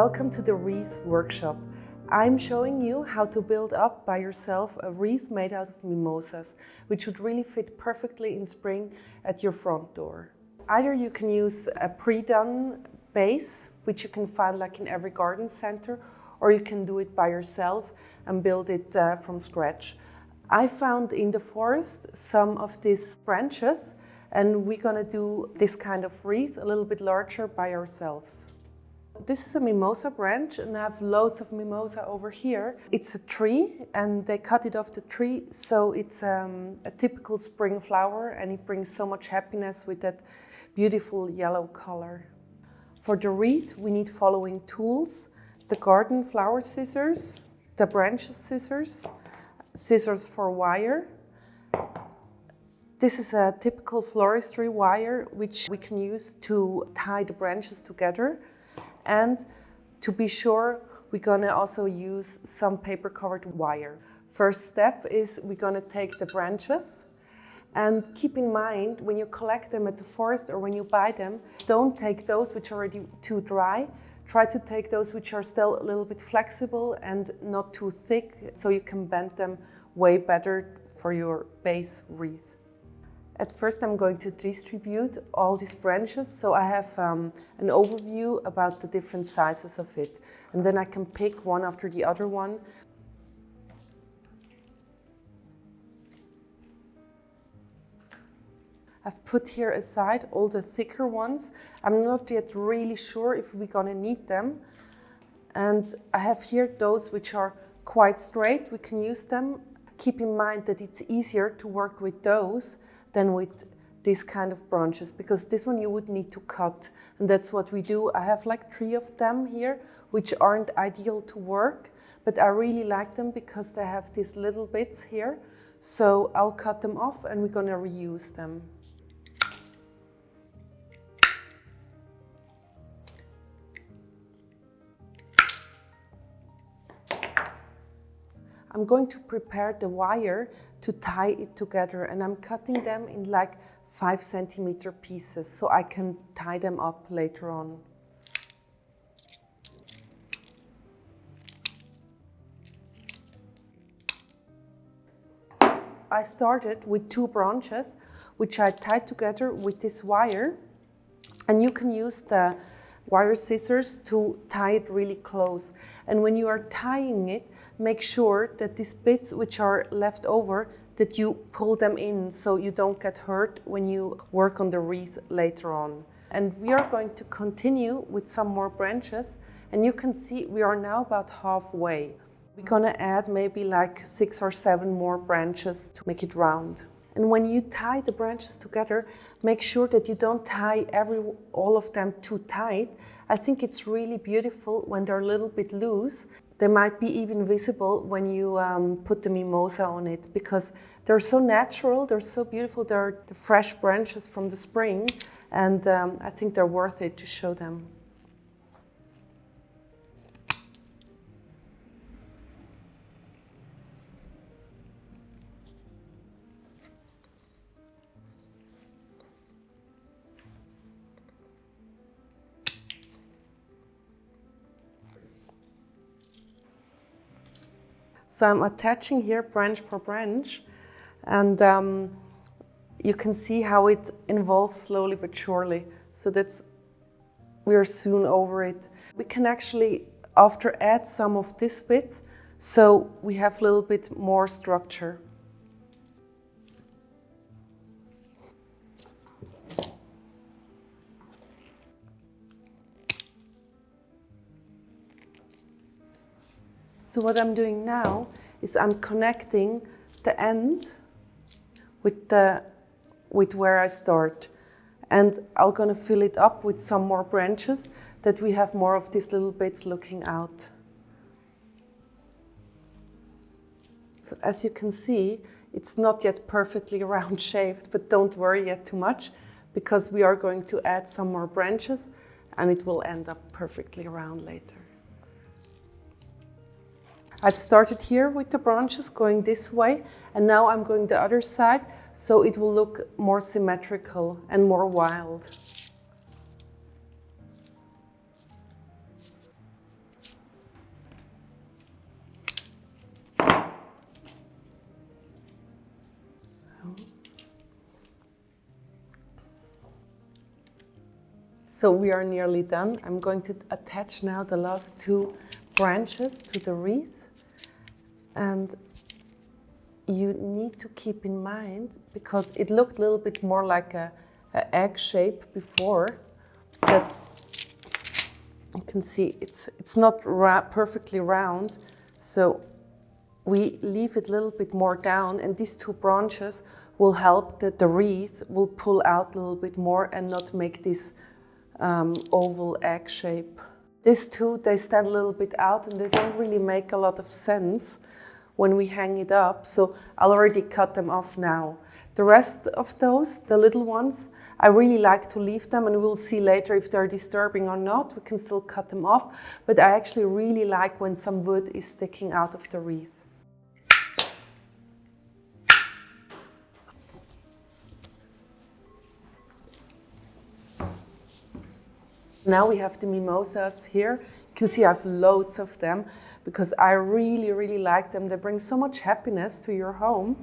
Welcome to the Wreath workshop. I'm showing you how to build up by yourself a wreath made out of mimosas, which would really fit perfectly in spring at your front door. Either you can use a pre-done base, which you can find like in every garden center, or you can do it by yourself and build it from scratch. I found in the forest some of these branches, and we're gonna do this kind of wreath a little bit larger by ourselves. This is a mimosa branch, and I have loads of mimosa over here. It's a tree, and they cut it off the tree, so it's a typical spring flower, and it brings so much happiness with that beautiful yellow color. For the wreath, we need following tools: the garden flower scissors, the branches scissors, scissors for wire. This is a typical floristry wire, which we can use to tie the branches together. And to be sure, we're gonna also use some paper-covered wire. First step is we're gonna take the branches, and keep in mind when you collect them at the forest or when you buy them, don't take those which are already too dry. Try to take those which are still a little bit flexible and not too thick, so you can bend them way better for your base wreath. At first, I'm going to distribute all these branches, so I have an overview about the different sizes of it. And then I can pick one after the other one. I've put here aside all the thicker ones. I'm not yet really sure if we're gonna need them. And I have here those which are quite straight. We can use them. Keep in mind that it's easier to work with those than with this kind of branches, because this one you would need to cut, and that's what we do. I have like 3 of them here, which aren't ideal to work, but I really like them because they have these little bits here. So I'll cut them off and we're gonna reuse them. I'm going to prepare the wire to tie it together, and I'm cutting them in like 5 centimeter pieces so I can tie them up later on. I started with 2 branches which I tied together with this wire, and you can use the wire scissors to tie it really close. And when you are tying it, make sure that these bits which are left over, that you pull them in so you don't get hurt when you work on the wreath later on. And we are going to continue with some more branches, and you can see we are now about halfway. We're gonna add maybe like 6 or 7 more branches to make it round. And when you tie the branches together, make sure that you don't tie all of them too tight. I think it's really beautiful when they're a little bit loose. They might be even visible when you put the mimosa on it, because they're so natural, they're so beautiful. They're the fresh branches from the spring, and I think they're worth it to show them. So I'm attaching here branch for branch, and you can see how it evolves slowly but surely. So we're soon over it. We can actually after add some of these bits, so we have a little bit more structure. So what I'm doing now is I'm connecting the end with where I start. And I'm gonna fill it up with some more branches that we have more of these little bits looking out. So as you can see, it's not yet perfectly round shaped, but don't worry yet too much, because we are going to add some more branches and it will end up perfectly round later. I've started here with the branches going this way, and now I'm going the other side, so it will look more symmetrical and more wild. So we are nearly done. I'm going to attach now the last 2 branches to the wreath. And you need to keep in mind, because it looked a little bit more like a egg shape before, that you can see it's not perfectly round. So we leave it a little bit more down, and these 2 branches will help that the wreath will pull out a little bit more and not make this oval egg shape. These 2, they stand a little bit out and they don't really make a lot of sense when we hang it up, so I'll already cut them off now. The rest of those, the little ones, I really like to leave them, and we'll see later if they're disturbing or not. We can still cut them off, but I actually really like when some wood is sticking out of the wreath. Now we have the mimosas here. You can see I have loads of them because I really, really like them. They bring so much happiness to your home.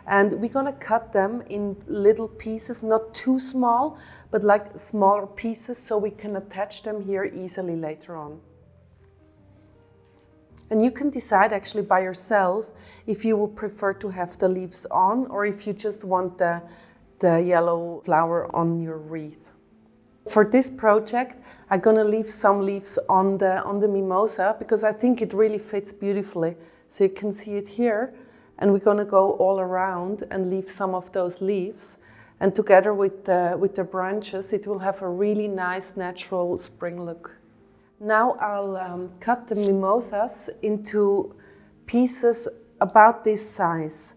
And we're gonna cut them in little pieces, not too small, but like smaller pieces so we can attach them here easily later on. And you can decide actually by yourself if you would prefer to have the leaves on or if you just want the yellow flower on your wreath. For this project, I'm gonna leave some leaves on the mimosa because I think it really fits beautifully. So you can see it here, and we're gonna go all around and leave some of those leaves. And together with the branches, it will have a really nice natural spring look. Now I'll cut the mimosas into pieces about this size.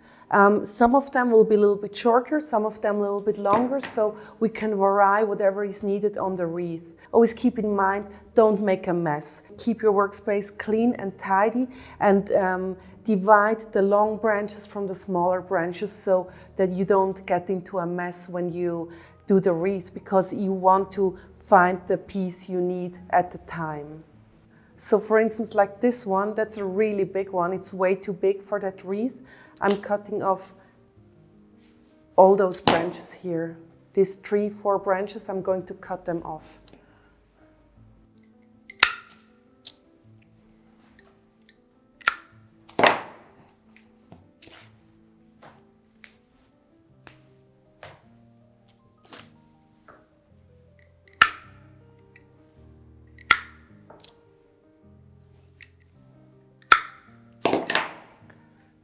Some of them will be a little bit shorter, some of them a little bit longer, so we can vary whatever is needed on the wreath. Always keep in mind, don't make a mess. Keep your workspace clean and tidy, and divide the long branches from the smaller branches so that you don't get into a mess when you do the wreath, because you want to find the piece you need at the time. So for instance, like this one, that's a really big one. It's way too big for that wreath. I'm cutting off all those branches here. These 3-4 branches, I'm going to cut them off.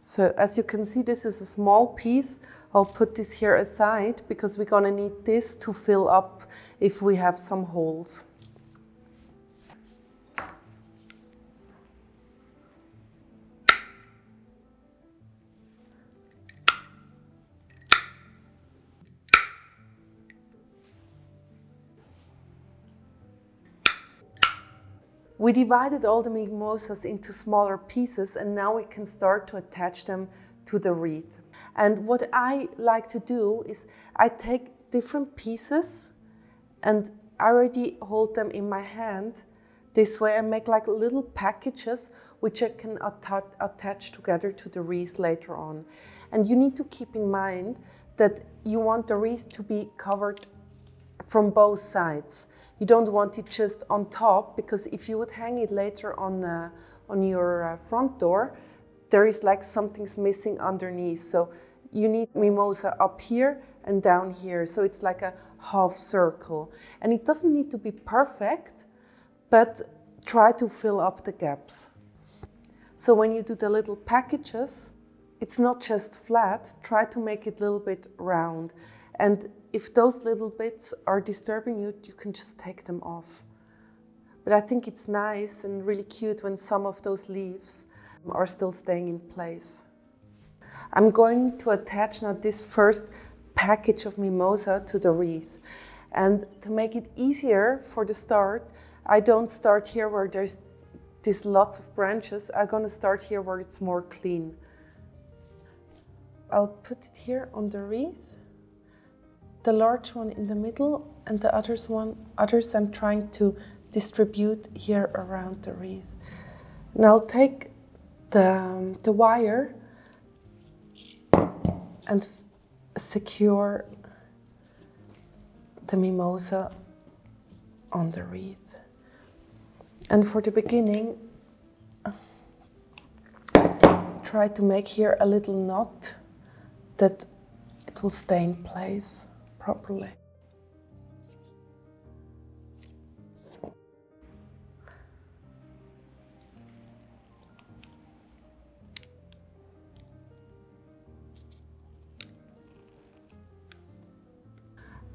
So as you can see, this is a small piece. I'll put this here aside because we're gonna need this to fill up if we have some holes. We divided all the mimosas into smaller pieces, and now we can start to attach them to the wreath. And what I like to do is I take different pieces and I already hold them in my hand. This way I make like little packages which I can attach together to the wreath later on. And you need to keep in mind that you want the wreath to be covered from both sides. You don't want it just on top, because if you would hang it later on your front door, there is like something's missing underneath. So you need mimosa up here and down here. So it's like a half circle. And it doesn't need to be perfect, but try to fill up the gaps. So when you do the little packages, it's not just flat, try to make it a little bit round. And if those little bits are disturbing you, you can just take them off. But I think it's nice and really cute when some of those leaves are still staying in place. I'm going to attach now this first package of mimosa to the wreath. And to make it easier for the start, I don't start here where there's lots of branches. I'm going to start here where it's more clean. I'll put it here on the wreath. The large one in the middle, and the others I'm trying to distribute here around the wreath. And I'll take the wire and secure the mimosa on the wreath. And for the beginning, try to make here a little knot that it will stay in place properly.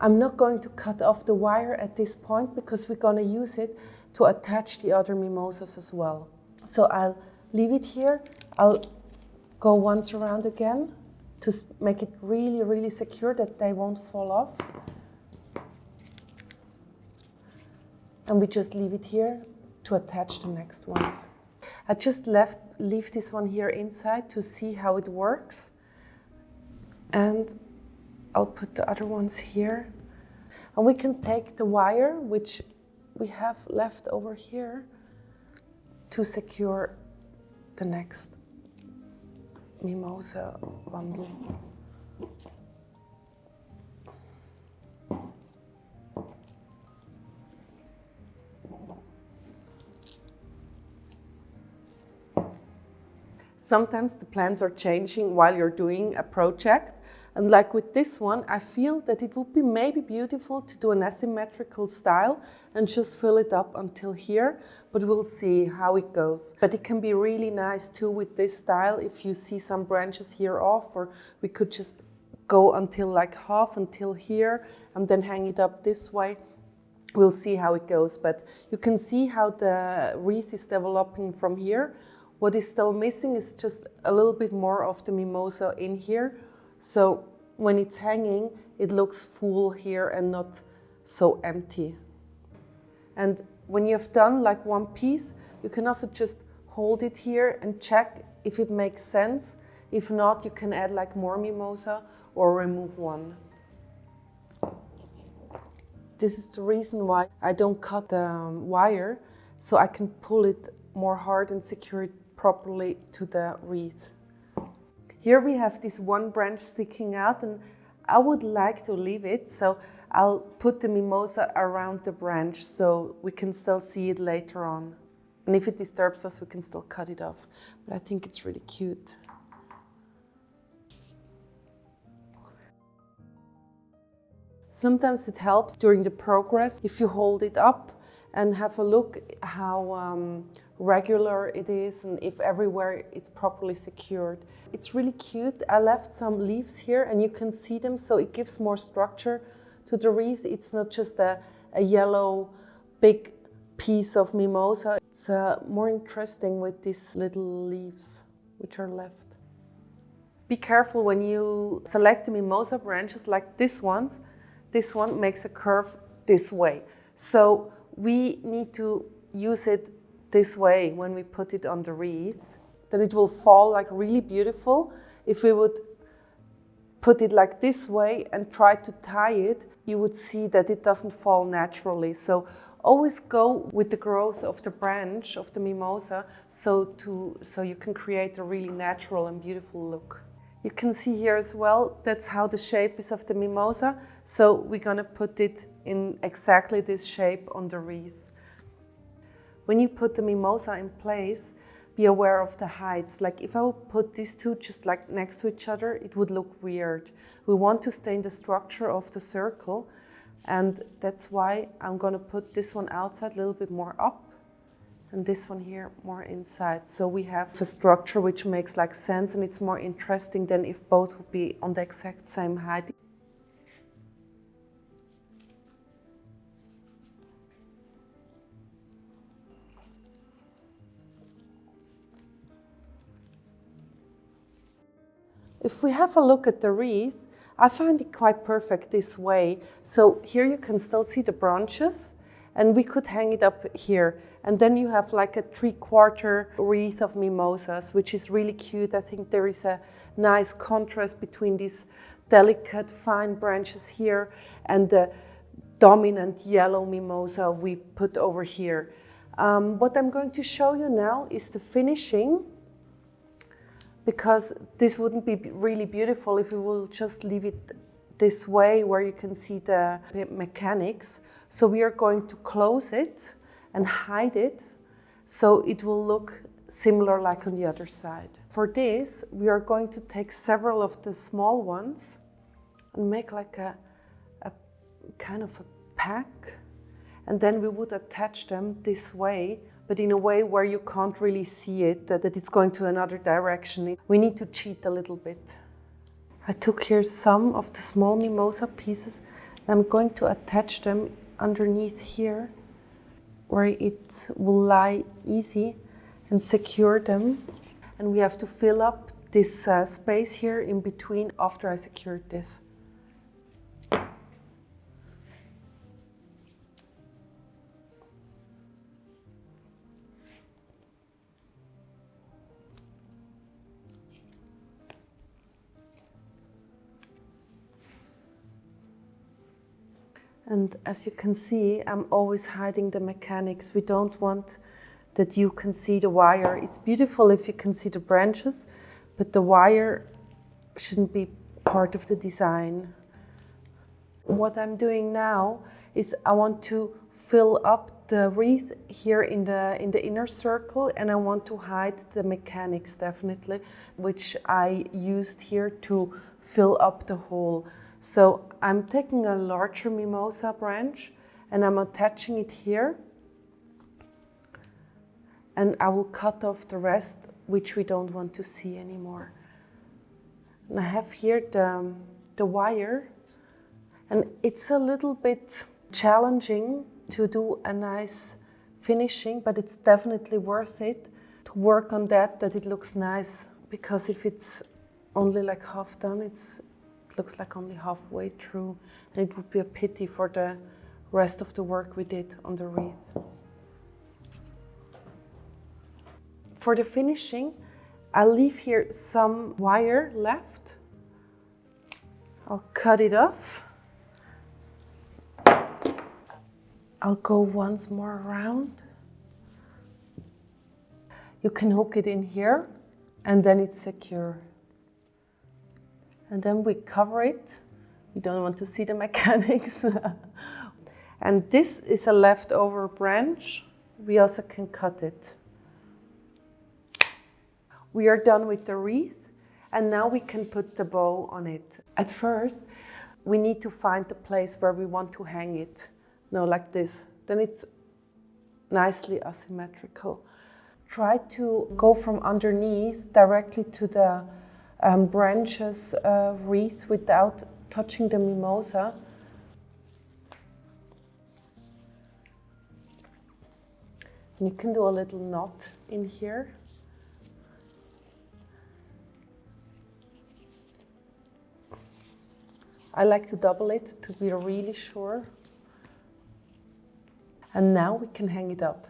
I'm not going to cut off the wire at this point because we're going to use it to attach the other mimosas as well. So I'll leave it here. I'll go once around again to make it really, really secure that they won't fall off. And we just leave it here to attach the next ones. I just leave this one here inside to see how it works. And I'll put the other ones here. And we can take the wire, which we have left over here, to secure the next mimosa bundle. Sometimes the plans are changing while you're doing a project. And like with this one, I feel that it would be maybe beautiful to do an asymmetrical style and just fill it up until here, but we'll see how it goes. But it can be really nice too with this style if you see some branches here off, or we could just go until like half until here and then hang it up this way. We'll see how it goes, but you can see how the wreath is developing from here. What is still missing is just a little bit more of the mimosa in here. So when it's hanging, it looks full here and not so empty. And when you've done like one piece, you can also just hold it here and check if it makes sense. If not, you can add like more mimosa or remove one. This is the reason why I don't cut the wire, so I can pull it more hard and secure it properly to the wreath. Here we have this one branch sticking out, and I would like to leave it, so I'll put the mimosa around the branch so we can still see it later on. And if it disturbs us, we can still cut it off. But I think it's really cute. Sometimes it helps during the progress if you hold it up and have a look how regular it is and if everywhere it's properly secured. It's really cute. I left some leaves here and you can see them, so it gives more structure to the wreath. It's not just a yellow big piece of mimosa. It's more interesting with these little leaves which are left. Be careful when you select the mimosa branches like this one. This one makes a curve this way. So we need to use it this way when we put it on the wreath. Then it will fall like really beautiful. If we would put it like this way and try to tie it, you would see that it doesn't fall naturally. So always go with the growth of the branch of the mimosa so you can create a really natural and beautiful look. You can see here as well, that's how the shape is of the mimosa. So we're gonna put it in exactly this shape on the wreath. When you put the mimosa in place, be aware of the heights. Like if I would put these two just like next to each other, it would look weird. We want to stay in the structure of the circle, and that's why I'm gonna put this one outside a little bit more up and this one here more inside. So we have a structure which makes like sense, and it's more interesting than if both would be on the exact same height. If we have a look at the wreath, I find it quite perfect this way. So here you can still see the branches, and we could hang it up here. And then you have like a 3/4 wreath of mimosas, which is really cute. I think there is a nice contrast between these delicate, fine branches here and the dominant yellow mimosa we put over here. What I'm going to show you now is the finishing, because this wouldn't be really beautiful if we will just leave it this way where you can see the mechanics. So we are going to close it and hide it so it will look similar like on the other side. For this, we are going to take several of the small ones and make like a kind of a pack, and then we would attach them this way, but in a way where you can't really see it, that it's going to another direction. We need to cheat a little bit. I took here some of the small mimosa pieces, and I'm going to attach them underneath here, where it will lie easy, and secure them. And we have to fill up this space here in between after I secured this. And as you can see, I'm always hiding the mechanics. We don't want that you can see the wire. It's beautiful if you can see the branches, but the wire shouldn't be part of the design. What I'm doing now is I want to fill up the wreath here in the inner circle, and I want to hide the mechanics definitely, which I used here to fill up the hole. So I'm taking a larger mimosa branch and I'm attaching it here, and I will cut off the rest, which we don't want to see anymore. And I have here the wire, and it's a little bit challenging to do a nice finishing, but it's definitely worth it to work on that it looks nice, because if it's only like half done, it looks like only halfway through, and it would be a pity for the rest of the work we did on the wreath. For the finishing, I'll leave here some wire left. I'll cut it off. I'll go once more around. You can hook it in here, and then it's secure. And then we cover it. We don't want to see the mechanics. And this is a leftover branch. We also can cut it. We are done with the wreath, and now we can put the bow on it. At first, we need to find the place where we want to hang it. No, like this. Then it's nicely asymmetrical. Try to go from underneath directly to the branches wreath without touching the mimosa. And you can do a little knot in here. I like to double it to be really sure. And now we can hang it up.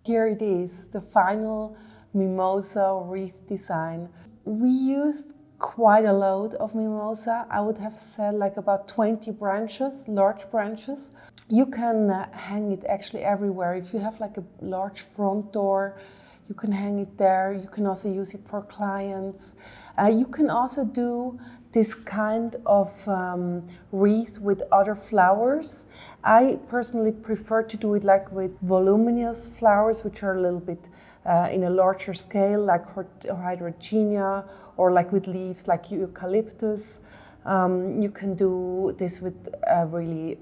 Here it is, the final mimosa wreath design. We used quite a load of mimosa. I would have said like about 20 branches, large branches. You can hang it actually everywhere. If you have like a large front door, you can hang it there. You can also use it for clients. You can also do this kind of wreath with other flowers. I personally prefer to do it like with voluminous flowers, which are a little bit in a larger scale, like hydrogenia, or like with leaves like eucalyptus. You can do this with really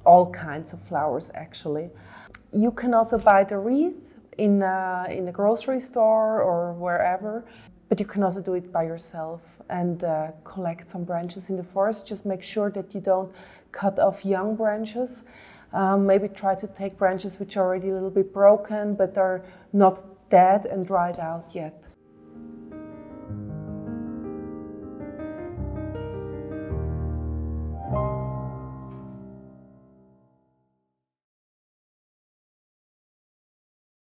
all kinds of flowers actually. You can also buy the wreath in a grocery store or wherever, but you can also do it by yourself and collect some branches in the forest. Just make sure that you don't cut off young branches. Maybe try to take branches which are already a little bit broken but are not dead and dried out yet.